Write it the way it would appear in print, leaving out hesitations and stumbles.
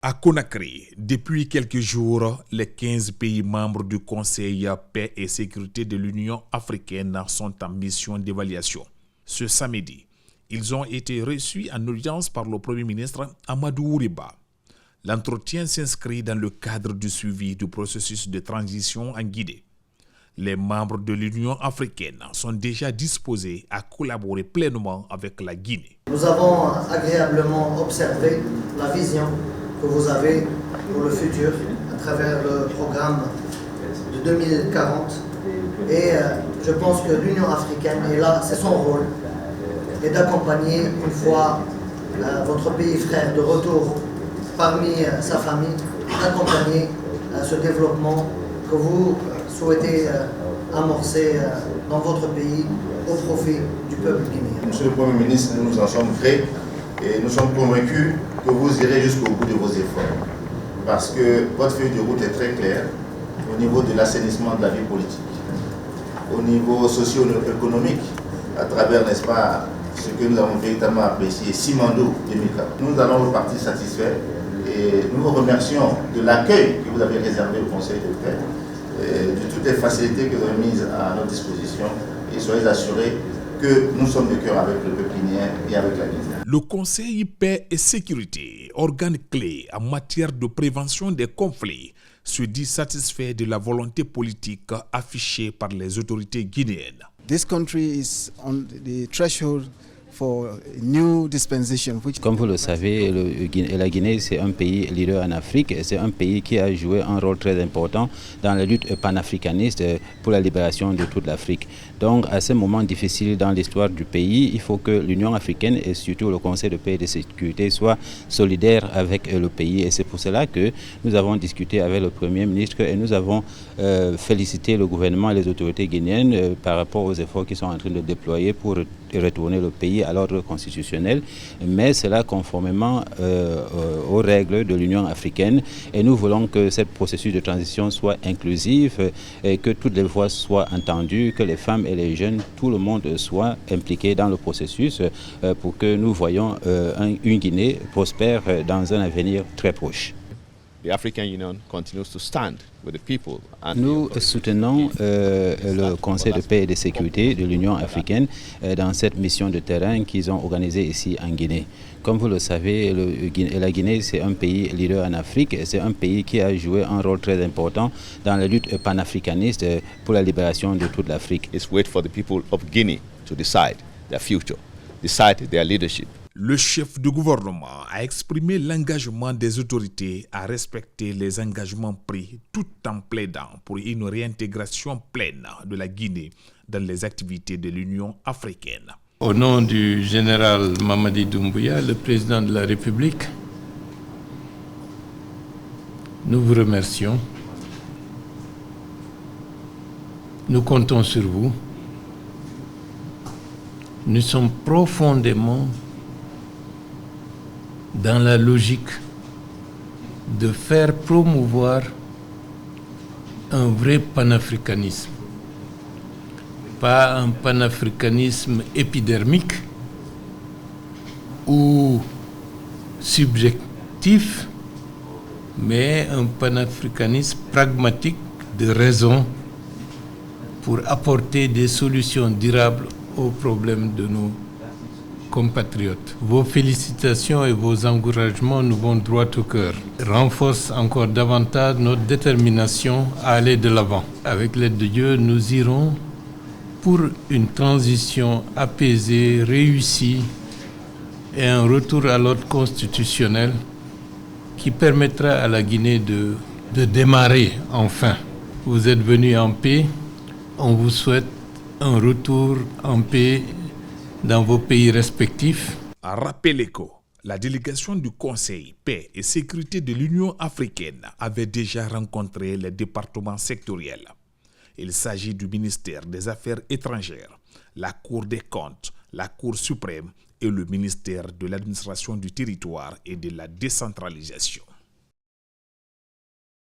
À Conakry, depuis quelques jours, les 15 pays membres du Conseil Paix et Sécurité de l'Union africaine sont en mission d'évaluation. Ce samedi, ils ont été reçus en audience par le Premier ministre Amadou Ouriba. L'entretien s'inscrit dans le cadre du suivi du processus de transition en Guinée. Les membres de l'Union africaine sont déjà disposés à collaborer pleinement avec la Guinée. Nous avons agréablement observé la vision que vous avez pour le futur à travers le programme de 2040. Et je pense que l'Union africaine est là, c'est son rôle, et d'accompagner une fois votre pays frère de retour parmi sa famille, d'accompagner ce développement que vous souhaitez amorcer dans votre pays au profit du peuple guinéen. Monsieur le Premier ministre, nous en sommes prêts et nous sommes convaincus que vous irez jusqu'au bout de vos efforts. Parce que votre feuille de route est très claire au niveau de l'assainissement de la vie politique, au niveau socio-économique, à travers, n'est-ce pas, ce que nous avons véritablement apprécié, Simando 2004. Nous allons repartir satisfaits et nous vous remercions de l'accueil que vous avez réservé au Conseil de paix, de toutes les facilités que vous avez mises à notre disposition, et soyez assurés que nous sommes de cœur avec le peuple guinéen et avec la Guinée. Le Conseil Paix et Sécurité, organe clé en matière de prévention des conflits, se dit satisfait de la volonté politique affichée par les autorités guinéennes. This country is on the threshold for a new dispensation. Comme vous le savez, la Guinée, c'est un pays leader en Afrique et c'est un pays qui a joué un rôle très important dans la lutte panafricaniste pour la libération de toute l'Afrique. Donc, à ce moment difficile dans l'histoire du pays, il faut que l'Union africaine et surtout le Conseil de paix et de sécurité soient solidaires avec le pays. Et c'est pour cela que nous avons discuté avec le Premier ministre et nous avons félicité le gouvernement et les autorités guinéennes par rapport aux efforts qu'ils sont en train de déployer pour retourner le pays à l'ordre constitutionnel, mais cela conformément aux règles de l'Union africaine. Et nous voulons que ce processus de transition soit inclusif et que toutes les voix soient entendues, que les femmes et les jeunes, tout le monde soit impliqué dans le processus pour que nous voyions une Guinée prospère dans un avenir très proche. Nous soutenons le Conseil de paix et de sécurité de l'Union africaine dans cette mission de terrain qu'ils ont organisée ici en Guinée. Comme vous le savez, la Guinée, c'est un pays leader en Afrique et c'est un pays qui a joué un rôle très important dans la lutte panafricaniste pour la libération de toute l'Afrique. It's wait for the people of Guinea to decide their future, decide their leadership. Le chef du gouvernement a exprimé l'engagement des autorités à respecter les engagements pris tout en plaidant pour une réintégration pleine de la Guinée dans les activités de l'Union africaine. Au nom du général Mamadi Doumbouya, le président de la République, nous vous remercions. Nous comptons sur vous. Nous sommes profondément dans la logique de faire promouvoir un vrai panafricanisme. Pas un panafricanisme épidermique ou subjectif, mais un panafricanisme pragmatique de raison pour apporter des solutions durables aux problèmes de nos compatriotes. Vos félicitations et vos encouragements nous vont droit au cœur, renforcent encore davantage notre détermination à aller de l'avant. Avec l'aide de Dieu, nous irons pour une transition apaisée, réussie et un retour à l'ordre constitutionnel qui permettra à la Guinée de démarrer enfin. Vous êtes venus en paix, on vous souhaite un retour en paix dans vos pays respectifs. À Rapeleco, la délégation du Conseil Paix et Sécurité de l'Union africaine avait déjà rencontré les départements sectoriels. Il s'agit du ministère des Affaires étrangères, la Cour des comptes, la Cour suprême et le ministère de l'administration du territoire et de la décentralisation.